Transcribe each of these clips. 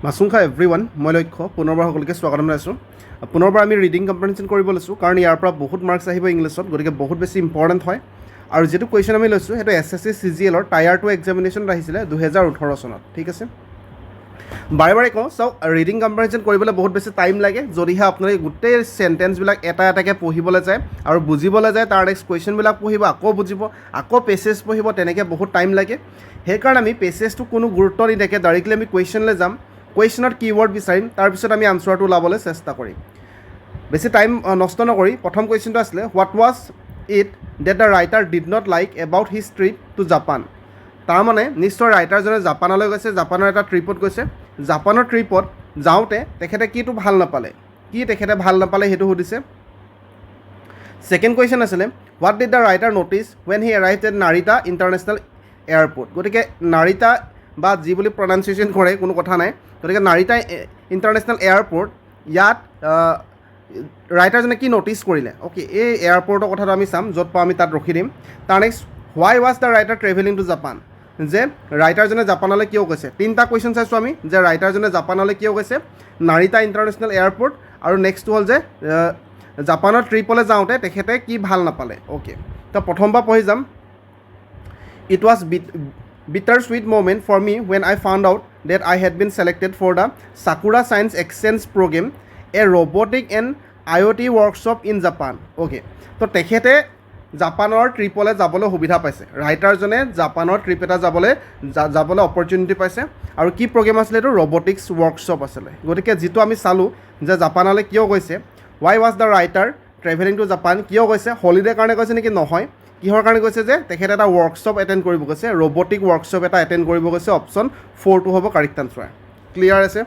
মাছুংখা everyone মই লক্ষ্য পুনৰবাৰ সকলোকে স্বাগতম জনাইছোঁ পুনৰবাৰ আমি ৰিডিং কম্প্ৰিহেনশ্যন কৰিব লৈছোঁ কাৰণ ইয়াৰ পৰা বহুত মাৰ্কছ আহিব ইংলিছত গতিকে বহুত বেছি ইম্পৰ্টেণ্ট হয় আৰু যিটো কুৱেশ্যন আমি লৈছোঁ সেইটো SSC CGL টায়াৰ 2 এক্সামিনেশ্যনত আহিছিলে 2018 চনত ঠিক আছে বাৰে বাৰে কওঁ চাওক ৰিডিং কম্প্ৰিহেনশ্যন কৰিবলৈ বহুত বেছি টাইম লাগে যদিহে আপোনালোকে গোটেই চেণ্টেঞ্চবিলাক এটা এটাকৈ পঢ়িবলৈ যায় আৰু বুজিবলৈ যায় তাৰ নেক্সট কুৱেশ্যনবিলাক পঢ়িব আকৌ বুজিব আকৌ পেছেজ পঢ়িব তেনেকৈ বহুত টাইম লাগে সেইকাৰণে আমি পেছেজটো কোনো গুৰুত্ব নিদিয়াকৈ ডাইৰেক্টলি আমি কুৱেশ্যনলৈ যাম কুৱেশ্যনত কিৱৰ্ড বিচাৰিম তাৰপিছত আমি আনচাৰটো ওলাবলৈ চেষ্টা কৰিম বেছি টাইম নষ্ট নকৰি প্ৰথম কুৱেশ্যনটো আছিলে what was it that the writer did not like about his trip to Japan তাৰমানে নিশ্চয় ৰাইটাৰজনে জাপানলৈ গৈছে জাপানৰ এটা ট্ৰিপত গৈছে জাপানৰ ট্ৰিপত যাওঁতে তেখেতে কিটো ভাল নাপালে কি তেখেতে ভাল নাপালে সেইটো সুধিছে ছেকেণ্ড কুৱেশ্যন আছিলে what did the writer notice when he arrived at Narita International Airport গতিকে নাৰিতা বা যি বুলি প্ৰনাউন্সিয়েশ্যন কৰে কোনো কথা নাই গতিকে নাৰিতা ইণ্টাৰনেশ্যনেল এয়াৰপৰ্ট ইয়াত ৰাইটাৰজনে কি ন'টিছ কৰিলে অ'কে এই এয়াৰপৰ্টৰ কথাটো আমি চাম য'ত পাওঁ আমি তাত ৰখি দিম তাৰ next why was the writer travelling two Japan যে ৰাইটাৰজনে জাপানলৈ কিয় গৈছে তিনিটা কুৱেশ্যন চাইছোঁ আমি যে ৰাইটাৰজনে জাপানলৈ কিয় গৈছে নাৰিতা ইণ্টাৰনেশ্যনেল এয়াৰপৰ্ট আৰু নেক্সটটো হ'ল যে জাপানৰ ট্ৰিপলৈ যাওঁতে তেখেতে কি ভাল নাপালে অ'কে তো প্ৰথমবাৰ পঢ়ি যাম it was bitter sweet moment for me when I found out that I had been selected for the Sakura Science Exchange Program, a robotic and IoT workshop in Japan. Okay. তো তেখেতে জাপানৰ ট্ৰিপলৈ যাবলৈ সুবিধা পাইছে ৰাইটাৰজনে জাপানৰ ট্ৰিপ এটা যাবলৈ opportunity পাইছে আৰু কি প্ৰগ্ৰেম আছিলে এইটো ৰবটিক্স ৱৰ্কশ্বপ আছিলে গতিকে যিটো আমি চালোঁ যে জাপানলৈ কিয় গৈছে হোৱাই was the writer travelling two Japan কিয় গৈছে হলিডে কাৰণে গৈছে নেকি নহয় কিহৰ কাৰণে গৈছে যে তেখেতে এটা ৱৰ্কশ্বপ এটেণ্ড কৰিব গৈছে ৰবটিক ৱৰ্কশ্বপ এটা এটেণ্ড কৰিব গৈছে অপশ্যন 4টো হ'ব কাৰেক্ট আনচাৰ ক্লিয়াৰ আছে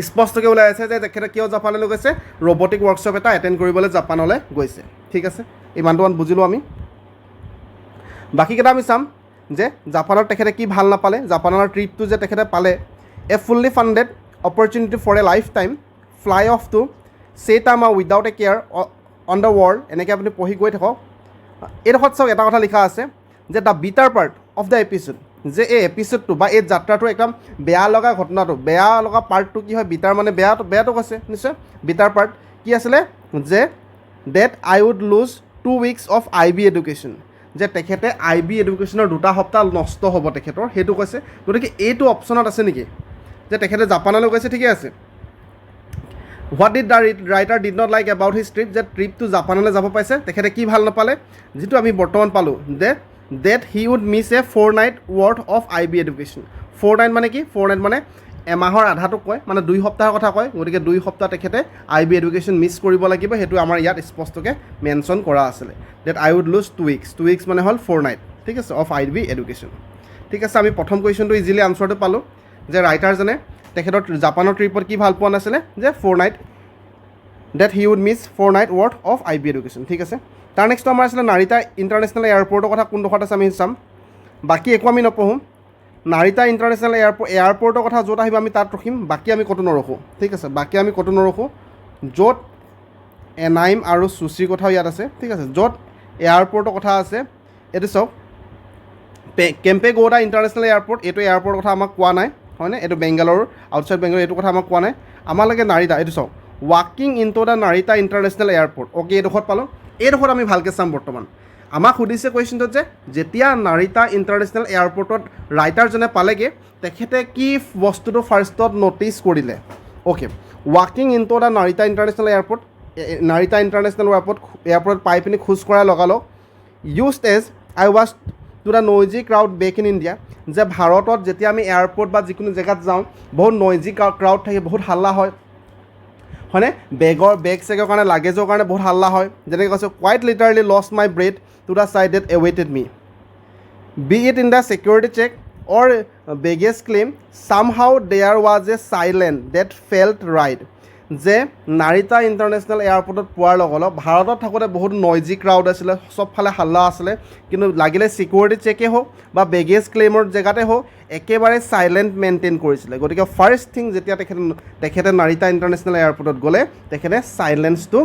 স্পষ্টকৈ ওলাই আছে যে তেখেতে কিয় জাপানলৈ গৈছে ৰবটিক ৱৰ্কশ্বপ এটা এটেণ্ড কৰিবলৈ জাপানলৈ গৈছে ঠিক আছে ইমানটো বুজিলোঁ আমি বাকীকেইটা আমি চাম যে জাপানত তেখেতে কি ভাল নাপালে জাপানৰ ট্ৰিপটো যে তেখেতে পালে a fully funded opportunity for a lifetime fly off to Saitama without a care on the world এনেকৈ আপুনি পঢ়ি গৈ থাকক এইডোখৰত চাওক এটা কথা লিখা আছে যে the bitter part of the episode যে এই এপিছ'ডটো বা এই যাত্ৰাটোৰ একদম বেয়া লগা ঘটনাটো বেয়া লগা পাৰ্টটো কি হয় বিটাৰ মানে বেয়াটো কৈছে নিশ্চয় বিটাৰ পাৰ্ট কি আছিলে যে that I would lose 2 weeks of IB education যে তেখেতে IB এডুকেশ্যনৰ 2 সপ্তাহ নষ্ট হ'ব তেখেতৰ সেইটো কৈছে গতিকে এইটো অপশ্যনত আছে নেকি যে তেখেতে জাপানলৈ গৈছে ঠিকে আছে what did the writer did not like about his trip যে ট্ৰিপটো জাপানলৈ যাব পাইছে তেখেতে কি ভাল নাপালে যিটো আমি বৰ্তমান পালোঁ that he would miss a 4 night worth of IB education 4 night মানে কি 4 night মানে এমাহৰ আধাটোক কয় মানে 2 সপ্তাহৰ কথা কয় গতিকে 2 সপ্তাহ তেখেতে IB এডুকেশ্যন মিছ কৰিব লাগিব সেইটো আমাৰ ইয়াত স্পষ্টকৈ মেনশ্যন কৰা আছিলে that I would lose 2 weeks মানে হ'ল 4 night ঠিক আছে অফ IB এডুকেশ্যন ঠিক আছে আমি প্ৰথম কুৱেশ্যনটো ইজিলি আনচাৰটো পালোঁ যে ৰাইটাৰজনে তেখেতৰ জাপানৰ ট্ৰিপত কি ভাল পোৱা নাছিলে যে 4 night that he would miss 4 night worth of IB education ঠিক আছে তাৰ নেক্সটটো আমাৰ আছিলে নাৰিতা ইণ্টাৰনেশ্যনেল এয়াৰপৰ্টৰ কথা কোনডোখৰত আছে আমি চাম বাকী একো আমি নপঢ়োঁ নাৰিতা ইণ্টাৰনেশ্যনেল এয়াৰপৰ্টৰ কথা য'ত আহিব আমি তাত ৰখিম বাকী আমি ক'তো নৰখোঁ ঠিক আছে বাকী আমি ক'তো নৰখোঁ য'ত এনাইম আৰু চুচিৰ কথাও ইয়াত আছে ঠিক আছে য'ত এয়াৰপৰ্টৰ কথা আছে এইটো চাওক কেম্পেগৌডা ইণ্টাৰনেশ্যনেল এয়াৰপৰ্ট এইটো এয়াৰপৰ্টৰ কথা আমাক কোৱা নাই হয়নে এইটো বেংগালোৰ আউটছাইড বেংগালোৰ এইটো কথা আমাক কোৱা নাই আমালৈকে নাৰিতা এইটো চাওক ৱাকিং into the Narita International Airport okay এইডোখৰত পালোঁ এইডোখৰত আমি ভালকৈ চাম বৰ্তমান আমাক সুধিছে কুৱেশ্যনটোত যে যেতিয়া নাৰিতা ইণ্টাৰনেশ্যনেল এয়াৰপৰ্টত ৰাইটাৰজনে পালেগৈ তেখেতে কি বস্তুটো ফাৰ্ষ্টত ন'টিছ কৰিলে অ'কে ৱাকিং into the Narita International Airport Narita International এয়াৰপৰ্টত পাই পিনি খোজ কঢ়াৰ লগালগ used as I was to the noisy crowd back in India যে ভাৰতত যেতিয়া আমি এয়াৰপৰ্ট বা যিকোনো জেগাত যাওঁ বহুত নইজি ক্ৰাউড থাকে বহুত হাল্লা হয় হয়নে বেগ চেগৰ কাৰণে লাগেজৰ কাৰণে বহুত হাল্লা হয় যেনেকৈ কৈছোঁ quite literally lost my breath to the side that awaited me be it in the security check or baggage claim somehow there was a silent that felt right যে নাৰিতা ইণ্টাৰনেশ্যনেল এয়াৰপৰ্টত পোৱাৰ লগে ভাৰতত থাকোঁতে বহুত নইজি ক্ৰাউড আছিলে চবফালে হাল্লা আছিলে কিন্তু লাগিলে ছিকিউৰিটি চেকেই হওক বা বেগেজ ক্লেইমৰ জেগাতে হওক একেবাৰে চাইলেণ্ট মেইনটেইন কৰিছিলে গতিকে ফাৰ্ষ্ট থিং যেতিয়া তেখেতে নাৰিতা ইণ্টাৰনেশ্যনেল এয়াৰপৰ্টত গ'লে তেখেতে চাইলেঞ্চটো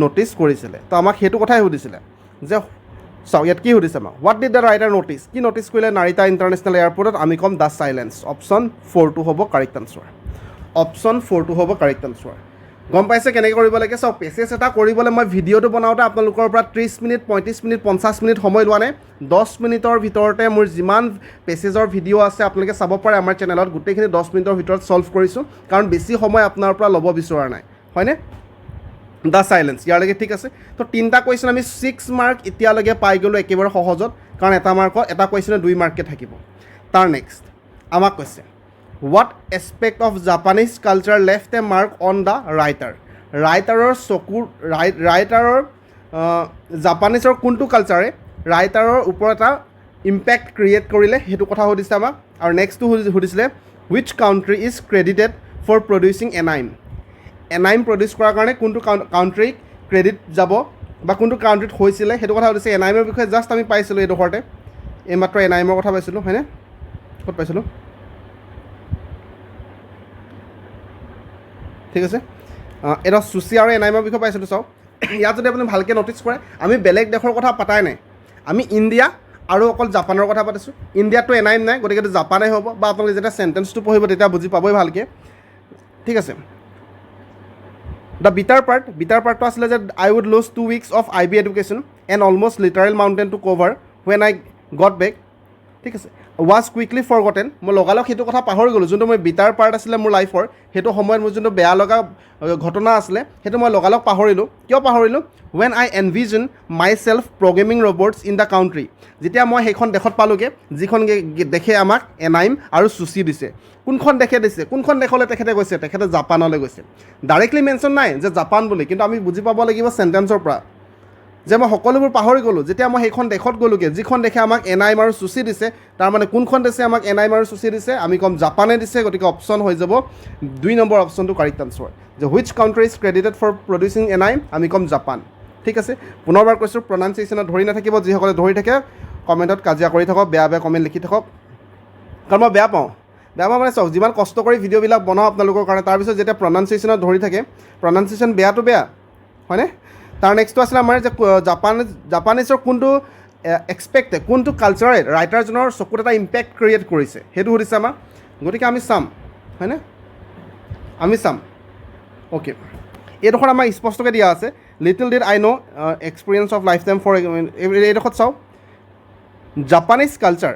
ন'টিছ কৰিছিলে তো আমাক সেইটো কথাই সুধিছিলে যে চাওক ইয়াত কি সুধিছে আমাক what did the writer notice কি ন'টিছ কৰিলে নাৰিতা ইণ্টাৰনেশ্যনেল এয়াৰপৰ্টত আমি ক'ম দ্য চাইলেঞ্চ অপশ্যন 4টো হ'ব কাৰেক্ট আনচাৰ অপশ্যন 4টো হ'ব কাৰেক্ট আনচাৰ গম পাইছে কেনেকৈ কৰিব লাগে চাওক পেচেজ এটা কৰিবলৈ মই ভিডিঅ'টো বনাওঁতে আপোনালোকৰ পৰা 30 মিনিট 35 মিনিট 50 মিনিট সময় লোৱা নাই 10 মিনিটৰ ভিতৰতে মোৰ যিমান পেচেজৰ ভিডিঅ' আছে আপোনালোকে চাব পাৰে আমাৰ চেনেলত গোটেইখিনি 10 মিনিটৰ ভিতৰত ছল্ভ কৰিছোঁ কাৰণ বেছি সময় আপোনাৰ পৰা ল'ব বিচৰা নাই হয়নে দ্য চাইলেঞ্চ ইয়ালৈকে ঠিক আছে তো 3টা কুৱেশ্যন আমি 6 মাৰ্ক এতিয়ালৈকে পাই গ'লোঁ একেবাৰে সহজত কাৰণ এটা মাৰ্কত এটা কুৱেশ্যনে 2 মাৰ্ককৈ থাকিব তাৰ নেক্সট আমাক কৈছে what aspect of Japanese culture left A mark on the ৰাইটাৰৰ চকুৰ ৰাইটাৰৰ জাপানিজৰ কোনটো কালচাৰে ৰাইটাৰৰ ওপৰত এটা ইম্পেক্ট ক্ৰিয়েট কৰিলে সেইটো কথা সুধিছে আমাক আৰু নেক্সটটো সুধিছিলে which country is credited for producing anime produce কৰাৰ কাৰণে কোনটো কাউণ্ট্ৰিক ক্ৰেডিট যাব বা কোনটো কাউণ্ট্ৰিত হৈছিলে সেইটো কথা সুধিছে এনাইমৰ বিষয়ে জাষ্ট আমি পাইছিলোঁ এইডোখৰতে এইমাত্ৰ এনাইমৰ কথা পাইছিলোঁ হয়নে ক'ত পাইছিলোঁ ঠিক আছে এটা চুচি আৰু এনাইমৰ বিষয়ে পাইছিলোঁ চাওক ইয়াত যদি আপুনি ভালকৈ ন'টিছ কৰে আমি বেলেগ দেশৰ কথা পাতাই নাই আমি ইণ্ডিয়া আৰু অকল জাপানৰ কথা পাতিছোঁ ইণ্ডিয়াততো এনাইম নাই গতিকে এইটো জাপানেই হ'ব বা আপোনালোকে যেতিয়া চেণ্টেন্সটো পঢ়িব তেতিয়া বুজি পাবই ভালকৈ ঠিক আছে দ্য বিটাৰ পাৰ্টটো আছিলে যে আই would lose 2 weeks of IB education and almost literal mountain two cover when I got back ঠিক আছে ৱাজ কুইকলি ফৰগটেন মই লগালগ সেইটো কথা পাহৰি গ'লোঁ যোনটো মই বিটাৰ পাৰ্ট আছিলে মোৰ লাইফৰ সেইটো সময়ত মোৰ যোনটো বেয়া লগা ঘটনা আছিলে সেইটো মই লগালগ পাহৰিলোঁ কিয় পাহৰিলোঁ when I envision myself programming robots in the country যেতিয়া মই সেইখন দেশত পালোঁগৈ যিখন দেশে আমাক এনাইম আৰু চুচি দিছে কোনখন দেশে দিছে কোনখন দেশলৈ তেখেতে গৈছে তেখেতে জাপানলৈ গৈছে ডাইৰেক্টলি মেনশ্যন নাই যে জাপান বুলি কিন্তু আমি বুজি পাব লাগিব চেণ্টেন্সৰ পৰা যে মই সকলোবোৰ পাহৰি গ'লোঁ যেতিয়া মই সেইখন দেশত গ'লোগৈ যিখন দেশে আমাক এনাইম আৰু চুচি দিছে তাৰমানে কোনখন দেশে আমাক এনাইম আৰু চুচি দিছে আমি ক'ম জাপানে দিছে গতিকে অপশ্যন হৈ যাব 2 নম্বৰ অপশ্যনটো কাৰেক্ট আনচাৰ যে which country is credited for producing anime আমি ক'ম জাপান ঠিক আছে পুনৰবাৰ কৈছোঁ প্ৰনাউন্সিয়েশ্যনত ধৰি নাথাকিব যিসকলে ধৰি থাকে কমেণ্টত কাজিয়া কৰি থাকক বেয়া কমেণ্ট লিখি থাকক কাৰণ মই বেয়া পাওঁ মানে চাওক যিমান কষ্ট কৰি ভিডিঅ'বিলাক বনাওঁ আপোনালোকৰ কাৰণে তাৰপিছত যেতিয়া প্ৰনাউন্সিয়েশ্যনত ধৰি থাকে প্ৰনাউন্সিয়েশ্যন বেয়াটো বেয়া হয়নে তাৰ নেক্সটটো আছিলে আমাৰ যে জাপানিজৰ কোনটো কোনটো কালচাৰে ৰাইটাৰজনৰ চকুত এটা ইম্পেক্ট ক্ৰিয়েট কৰিছে সেইটো সুধিছে আমাক গতিকে আমি চাম হয়নে আমি চাম অ'কে এইডোখৰ আমাৰ স্পষ্টকৈ দিয়া আছে little did I know' experience of lifetime for এইডোখৰত চাওক Japanese culture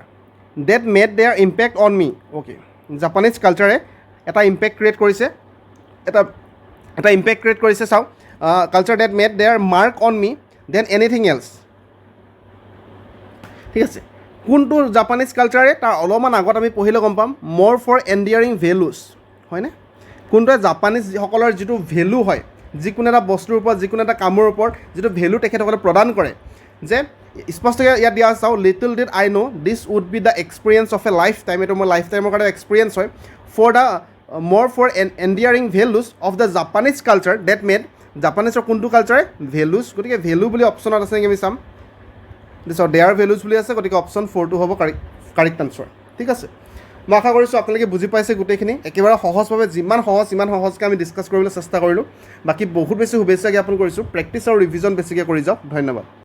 that made their impact on me okay Japanese কালচাৰে এটা ইম্পেক্ট ক্ৰিয়েট কৰিছে চাওক culture that made their mark on me than anything else ঠিক আছে কোনটো Japanese কালচাৰে তাৰ অলপমান আগত আমি পঢ়িলে গম পাম মোৰ ফৰ এণ্ডিয়াৰিং ভেলুজ হয়নে কোনটোৱে জাপানিজসকলৰ যিটো ভেলু হয় যিকোনো এটা বস্তুৰ ওপৰত যিকোনো এটা কামৰ ওপৰত যিটো ভেলু তেখেতসকলে প্ৰদান কৰে যে স্পষ্টকৈ ইয়াত দিয়া চাওঁ little did I know' this would be the experience of a lifetime এইটো মোৰ লাইফ টাইমৰ কাৰণে এক্সপিৰিয়েঞ্চ হয় ফৰ দ্য মোৰ for endearing values of the Japanese culture that made জাপানিজৰ কোনটো কালচাৰে ভেলুজ গতিকে ভেলু বুলি অপশ্যনত আছে নেকি আমি চাম দিছক দেয়াৰ ভেলুজ বুলি আছে গতিকে অপশ্যন 4টো হ'ব কাৰেক্ট আনচাৰ ঠিক আছে মই আশা কৰিছোঁ আপোনালোকে বুজি পাইছে গোটেইখিনি একেবাৰে সহজভাৱে যিমান সহজ ইমান সহজকৈ আমি ডিছকাছ কৰিবলৈ চেষ্টা কৰিলোঁ বাকী বহুত বেছি শুভেচ্ছা জ্ঞাপন কৰিছোঁ প্ৰেক্টিছ আৰু ৰিভিজন বেছিকৈ কৰি যাওক ধন্যবাদ